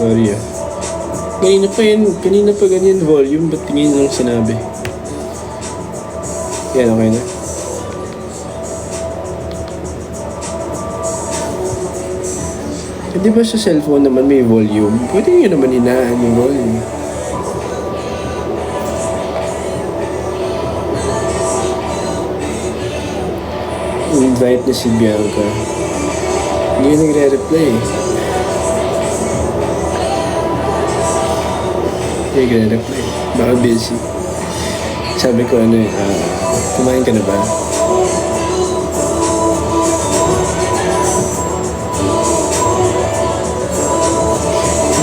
sorry ah. Kanina pa ganyan volume, ba't tingin lang sinabi? Yan, okay na. Di ba sa cellphone naman may volume? Pwede nyo naman hinaan yung volume. Invite na si Bianca. Hindi yung nagre-reply eh. Hindi nagre-reply. Baka busy. Sabi ko kumain ka na ba?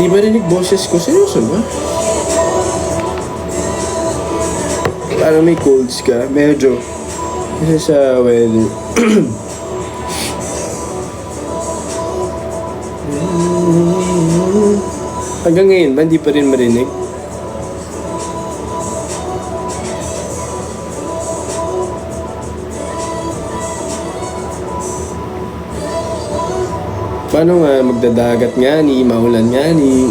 Di ba rinig boses ko? Seryoso ba? Parang may colds ka. Medyo. Kasi sa weather. Hanggang ngayon ba? Hindi pa rin marinig? Paano nga magdadagat nga ni, maulan nga ni.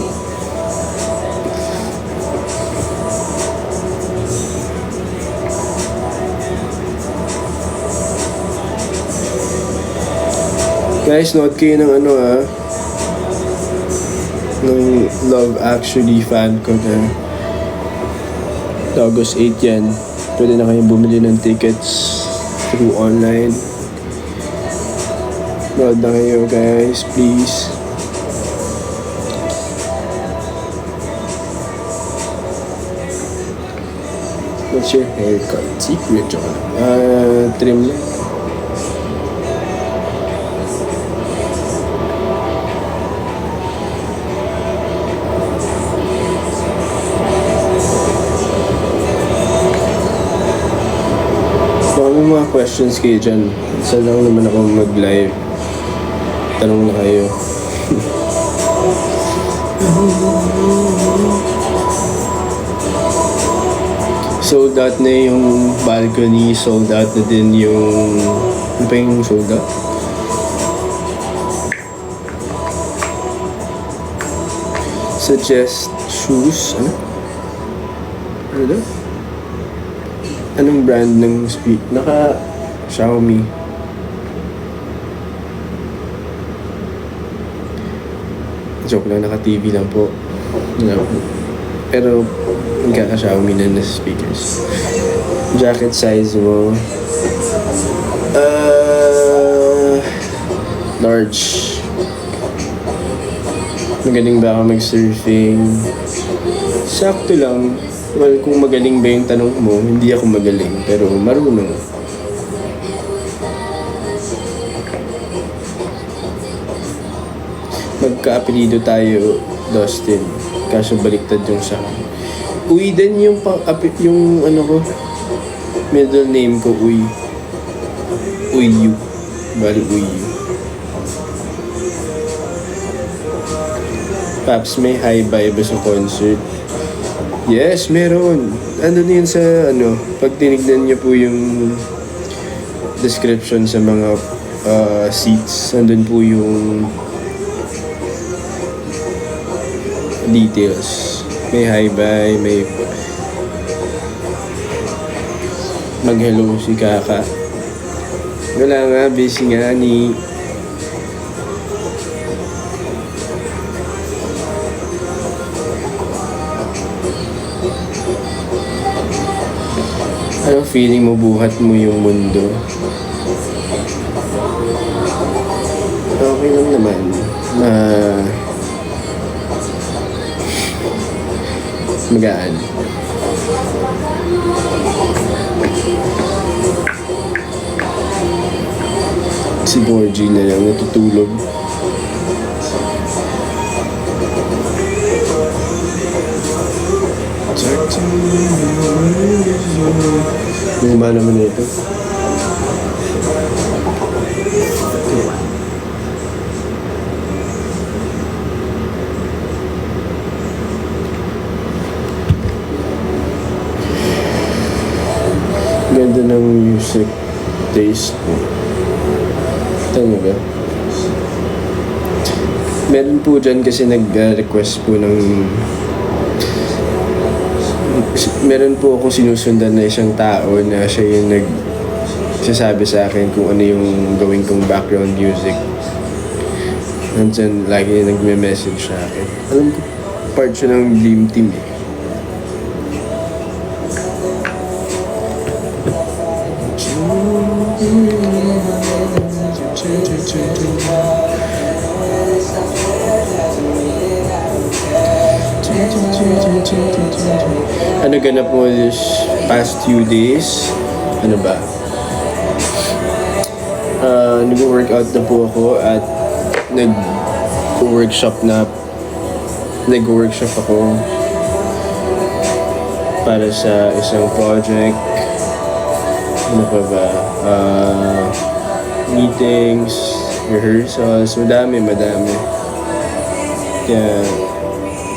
Guys, note kayo ng ng Love Actually fan ko na August 8 yan. Pwede na kayong bumili ng tickets through online. Nood na kayo guys, please. What's your haircut? Secret joke. Trim lang. Baka may mga questions kayo dyan. Isa lang naman ako mag-live. Tanong na kayo. Sold out na yung balcony. Sold out na din yung... Ano pa yung sold out? Suggest shoes. Ano? Ano daw? Anong brand ng speak? Xiaomi. Joke lang, naka-TV lang po. No. Pero, nagkaka-Xiaomi na speakers. Jacket size mo. Large. Magaling ba ako mag-surfing? Sakto lang. Well, kung magaling ba yung tanong mo, hindi ako magaling. Pero marunong. Magka-apelido tayo, Dustin. Kaso baliktad yung sa akin. Uy din yung middle name ko, Uy. Uyu. Bali, Uyu. Paps, may hi-bye ba sa concert? Yes, meron. Ano yun sa, pag tinignan niyo po yung description sa mga seats, andun po yung details. May hi-bye, may mag-hello si Kaka. Wala nga, busy nga ni... Ano feeling mo buhat mo yung mundo? Okay lang naman. Magaan. Si Borgie na lang natutulog. Luma naman na ito. Ganda ng music taste mo. Tanya ba? Meron po dyan kasi nag-request po ng... Meron po akong sinusundan na isang tao na siya yung nagsasabi sa akin kung ano yung gawin kong background music. Nandyan lagi nagme-message sa akin. Alam ko, part siya ng Dream Team eh. Ano ganap mo this past few days? Ano ba? Nag-workout na po ako at nag-workshop ako para sa isang project. Ano pa ba? Meetings, rehearsals, madami. Kaya,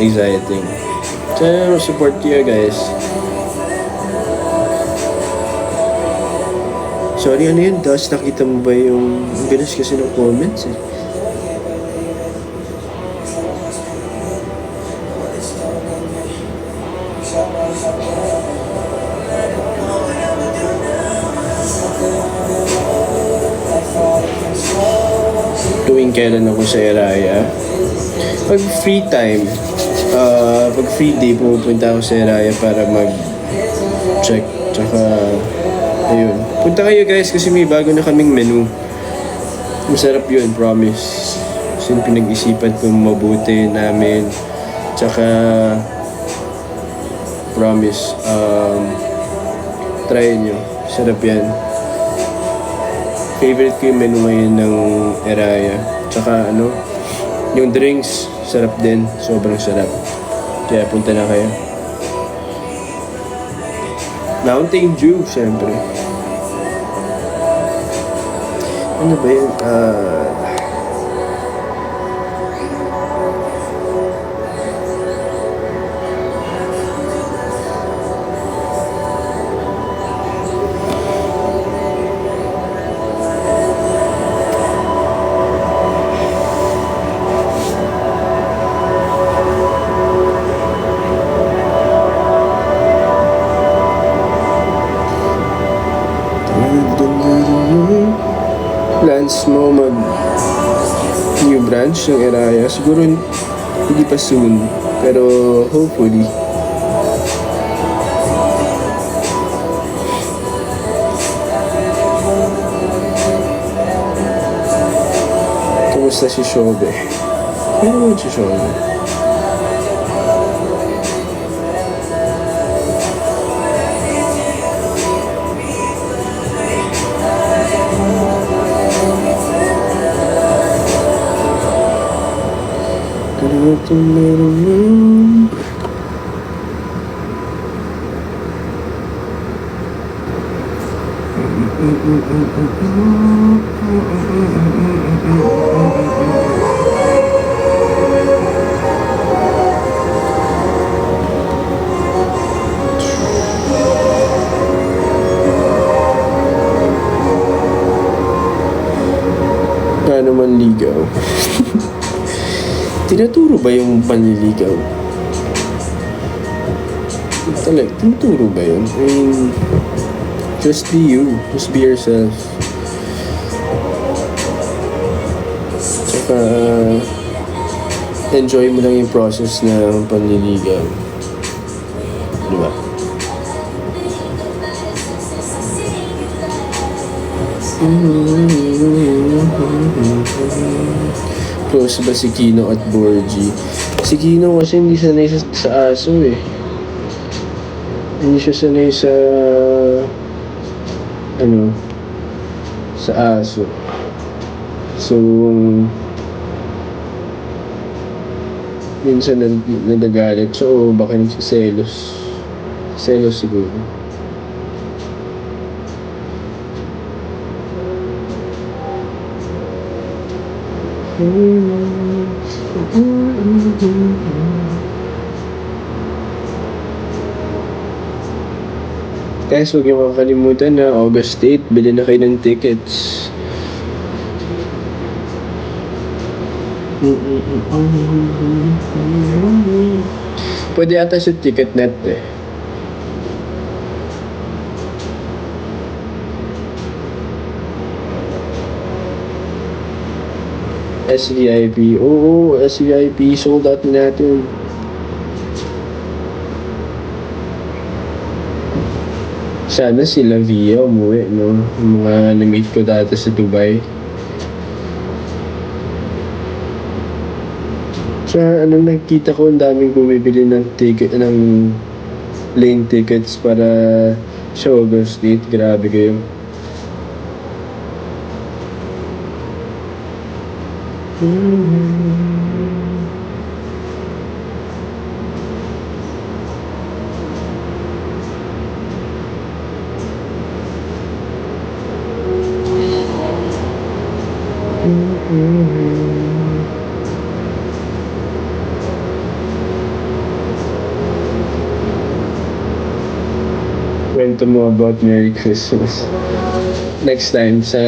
exciting. Sana support kayo guys. Sorry, ano yun? Das, nakita mo ba yung... Ang bilis kasi ng comments eh. Tuwing kailan ako sa Eraya. Pag free time, pag free day, pumupunta ako sa Eraya para mag-check. Tsaka, ayun. Punta kayo guys kasi may bago na kaming menu. Masarap yun, promise. Kasi pinag-isipan ko mabuti namin. Tsaka, promise, try nyo. Sarap yan. Favorite ko yung menu ngayon ng Eraya. Tsaka yung drinks, sarap din. Sobrang sarap. Kaya punta na kayo. Mountain Dew, syempre. Ano ba yun? Plans mo mag new branch ng Eraya? Siguro hindi pa soon, pero hopefully. Kumusta si Shobe? Ano naman si Shobe? Paano manligaw? Tinuturo ba yung panliligaw? Tinuturo ba yun? I mean, just be you. Just be yourself. Tsaka, enjoy mo lang yung process ng panliligaw. Diba? Close ba si Kino at Borgie? Si Kino kasi hindi sanay sa aso eh. Hindi siya sanay sa sa aso. So minsan nagagalit. So baka nagsiselos. Selos siguro. Guys, huwag niyo makakalimutan na August 8, bili na kayo ng tickets. Pwede ata sa Ticketnet eh. SVIP. Oo, SVIP. Sold out na natin. Sana sila Via umuwi, no? Yung mga na-meet ko dati sa Dubai. Sa nakita ko, ang daming bumibili ng ticket, ng lane tickets para sa August 8. Grabe kayo. Kwento mo about Merry Christmas. Next time, sa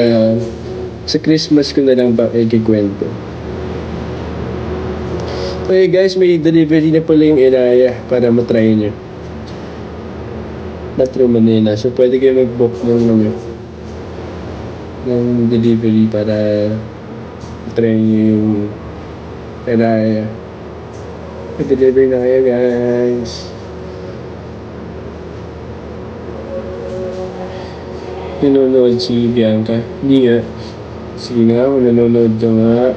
Christmas ko na lang ba ikikwento. Okay guys, may delivery na pala yung Iraya para matry nyo. Metro Manila. So pwede kayo mag-book ng delivery para try nyo yung Iraya. Mag-deliver na kayo guys. Nanonood si Bianca. Hindi nga. Sige nga, nanonood ka nga.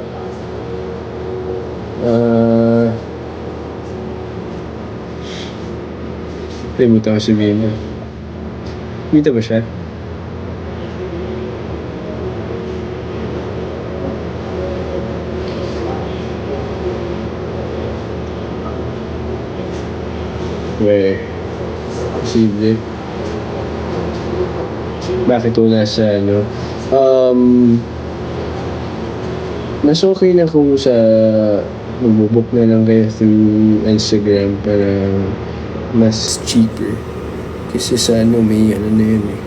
Limutan ko sabihin na. Dito ba siya? Weh. Posible. Bakit ito nasa mas okay na kung sa magbubook na lang kayo through Instagram para mas cheaper. Kasi sa may na yun eh.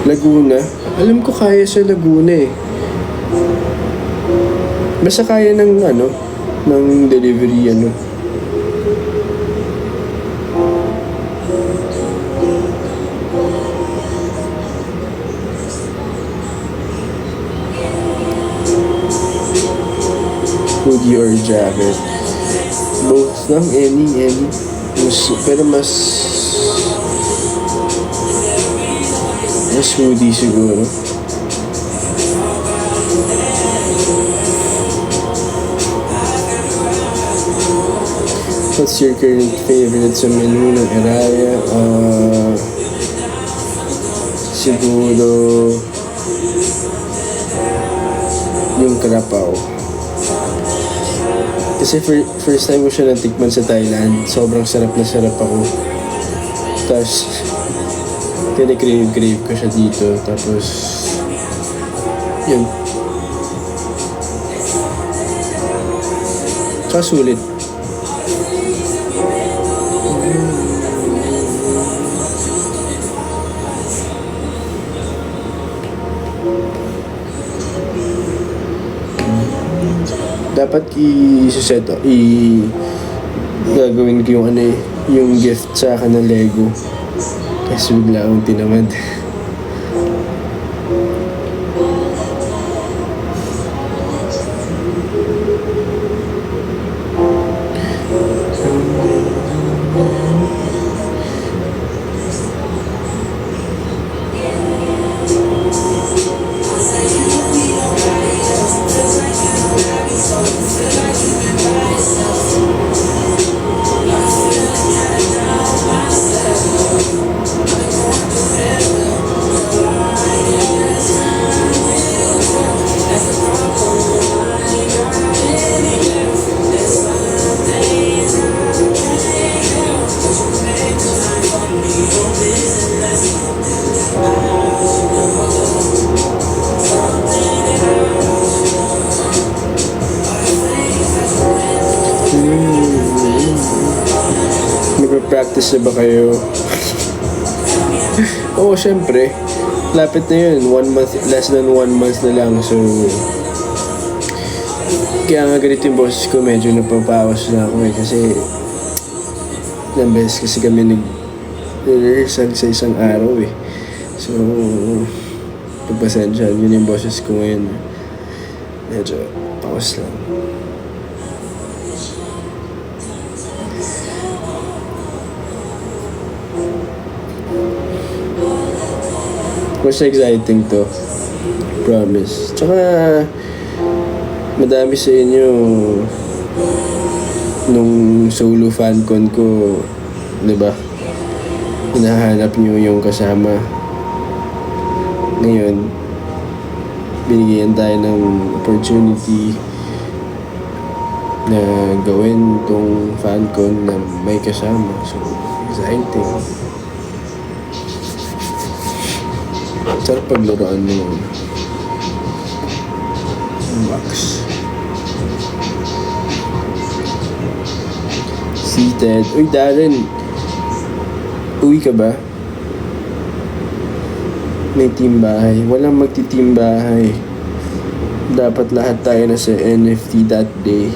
Laguna? Alam ko kaya sa Laguna eh. Basta kaya ng ng delivery hoodie or jacket. Both lang, any. Pero mas hoodie siguro. What's your current favorite sa menu ng Iraya? Siguro yung karapaw. Kasi first time ko siya natikman sa Thailand. Sobrang sarap na sarap ako. Tapos crave ko siya dito. Tapos yun. Tsaka sulit. Dapat gagawin ko yung gift sa akin ng Lego. Kasi bigla akong tinamad. Nagpa-practice na ba kayo? Oo, syempre. Lapit na yun. 1 month, less than 1 month na lang. So, kaya nga ganito yung boses ko. Medyo napapawas na ako eh. Kasi, ilang beses kasi kami nag-rehearsal sa isang araw eh. So, pagpasensyahan, yun yung boses ko ngayon. Medyo pawas lang. Mas exciting to. Promise. Tsaka, madami sa inyo nung solo fancon ko, diba? Hinahanap nyo yung kasama. Ngayon, binigyan tayo ng opportunity na gawin tong fancon na may kasama. So, exciting. Sarap paglaruan mo yung wax. Seated. Uy, Darren. Uwi ka ba? May team bahay. Walang magti-team bahay. Dapat lahat tayo na sa NFT that day.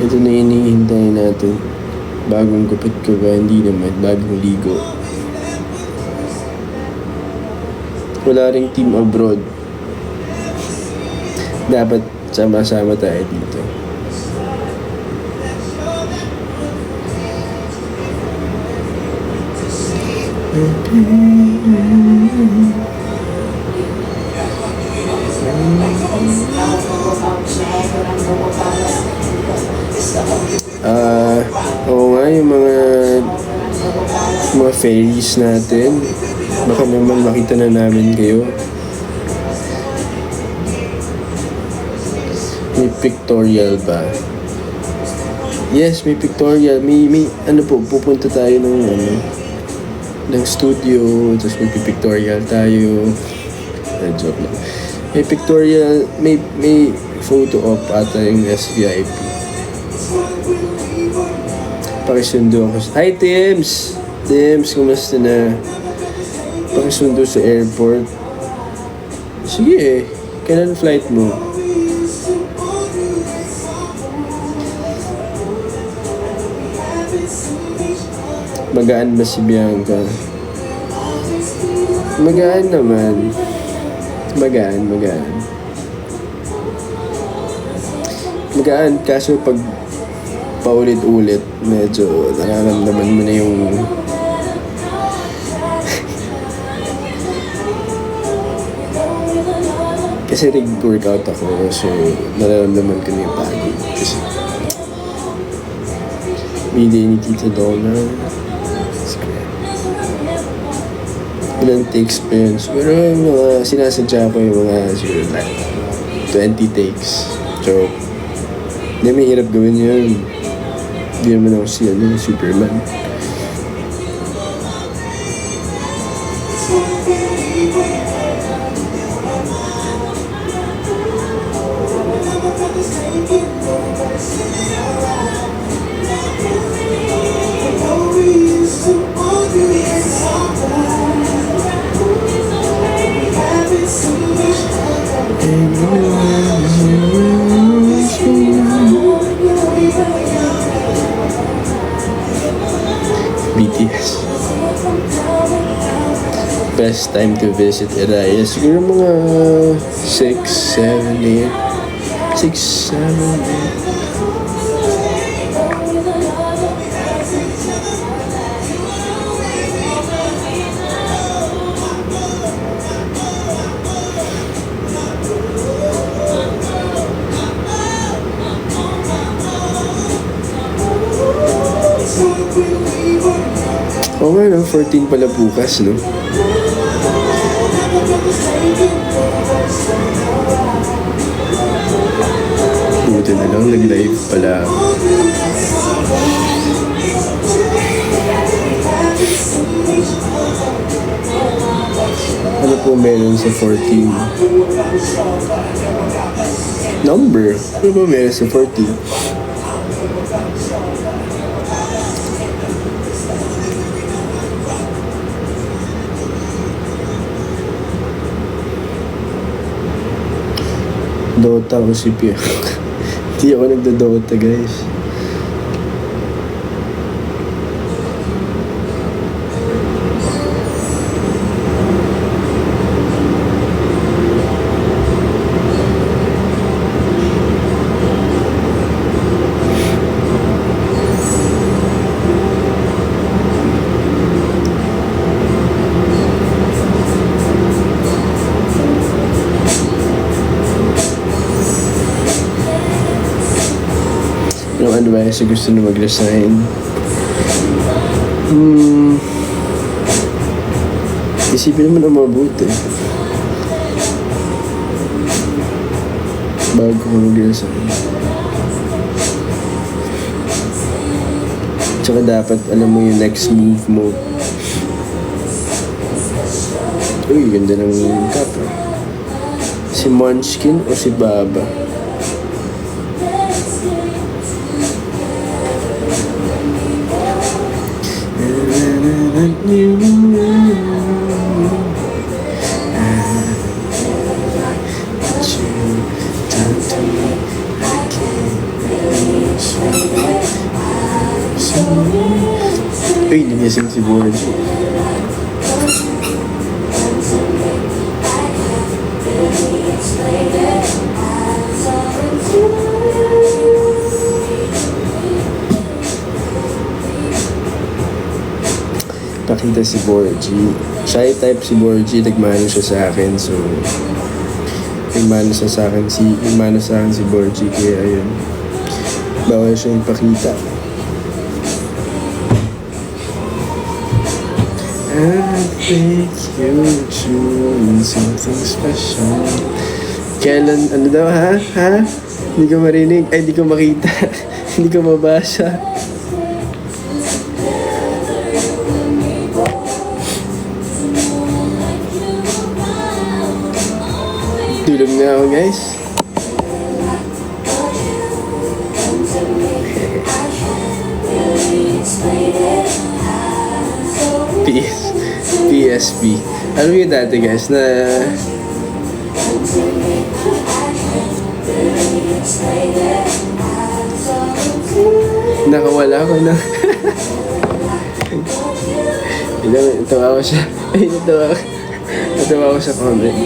Ito na hinihintay natin. Bagong gupit ko ba? Hindi naman. Bagong ligo. Wala ring team abroad. Dapat sama-sama tayo dito. Oo nga, yung mga fairies natin. Baka naman makita na namin kayo. May pictorial ba? Yes, may pictorial. May ano po, pupunta tayo ng studio, tapos may pictorial tayo. Joke lang. May pictorial, may photo op ata yung SVIP. Pakisundo ako. Hi, Tims! Tims, kumusta na? Pakisundo sa airport. Sige eh. Kailan flight mo? Magaan ba si Bianca? Magaan naman. Magaan. Magaan, kaso pag paulit-ulit, medyo nararamdaman mo na yung kasi nag-workout ako, so nararamdaman ko na yung pagod. Kasi media ni Tita Donna. Ilang takes pa yun. Pero yung mga sinasadya ko yung mga siguro like 20 takes. So, hindi may hirap gawin yun. Hindi naman ako si Superman. BTS. Best time to visit Iraya. Siguro mga 6, 7, 8. 6, 7, 8. Oo nga, no? 14 pala bukas, no? Buti na lang, nag-live pala. Ano po meron sa 14? Number. Ano ba meron sa 14? Dota o CPM. Hindi ako nagdo-Dota, guys. Anong advice sa gusto na mag-resign? Isipin naman ang mabuti. Bago ko mag-resign. Tsaka dapat alam mo yung next move mo. Uy, ganda ng kapa. Si Munchkin o si Baba? Uy, nagising si Borgie. Pakita si Borgie. Shy type si Borgie, nagmano siya sa akin. So, nagmano sa akin si Borgie. Kaya ayun, bawal siyang pakita. I think you're doing something special. Kailan, ano daw ha? Ha? Hindi ko marinig. Ay, hindi ko makita. Hindi ko mabasa. Tulog na ako, guys. PSP. Alam mo dati, guys, na nakawala ko na. Tawa ko siya. Natawa ko sa comment.